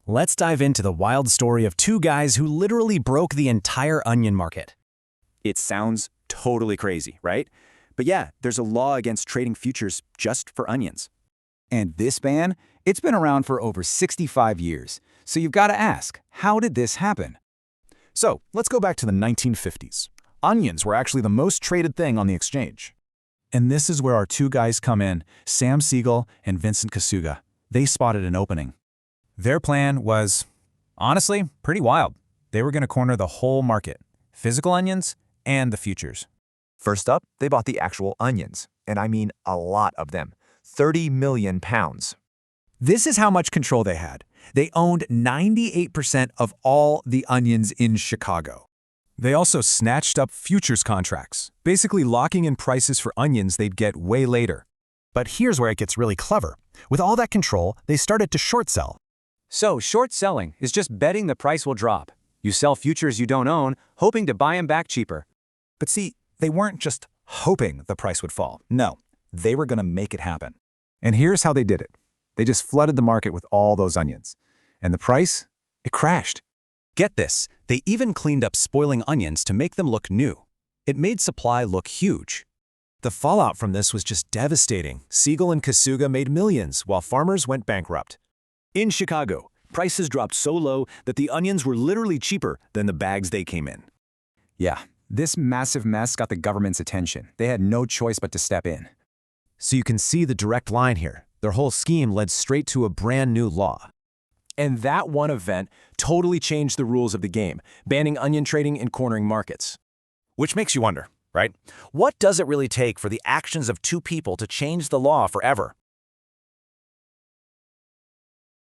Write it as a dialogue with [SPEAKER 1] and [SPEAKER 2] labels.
[SPEAKER 1] Let's dive into the wild story of two guys who literally broke the entire onion market.
[SPEAKER 2] It sounds totally crazy, right? But yeah, there's a law against trading futures just for onions.
[SPEAKER 3] And this ban, it's been around for over 65 years. So you've got to ask, how did this happen?
[SPEAKER 4] So, let's go back to the 1950s. Onions were actually the most traded thing on the exchange. And this is where our two guys come in, Sam Siegel and Vincent Kasuga. They spotted an opening.
[SPEAKER 5] Their plan was, honestly, pretty wild. They were going to corner the whole market, physical onions and the futures.
[SPEAKER 6] First up, they bought the actual onions, and I mean a lot of them, 30 million pounds.
[SPEAKER 3] This is how much control they had. They owned 98% of all the onions in Chicago.
[SPEAKER 4] They also snatched up futures contracts, basically locking in prices for onions they'd get way later.
[SPEAKER 1] But here's where it gets really clever. With all that control, they started to short sell.
[SPEAKER 2] So short selling is just betting the price will drop. You sell futures you don't own, hoping to buy them back cheaper.
[SPEAKER 4] But see, they weren't just hoping the price would fall. No, they were going to make it happen. And here's how they did it. They just flooded the market with all those onions. And the price, it crashed.
[SPEAKER 1] Get this, they even cleaned up spoiling onions to make them look new. It made supply look huge. The fallout from this was just devastating. Siegel and Kasuga made millions while farmers went bankrupt. In Chicago, prices dropped so low that the onions were literally cheaper than the bags they came in.
[SPEAKER 3] Yeah, this massive mess got the government's attention. They had no choice but to step in.
[SPEAKER 1] So you can see the direct line here. Their whole scheme led straight to a brand new law. And that one event totally changed the rules of the game, banning onion trading and cornering markets.
[SPEAKER 5] Which makes you wonder, right? What does it really take for the actions of two people to change the law forever?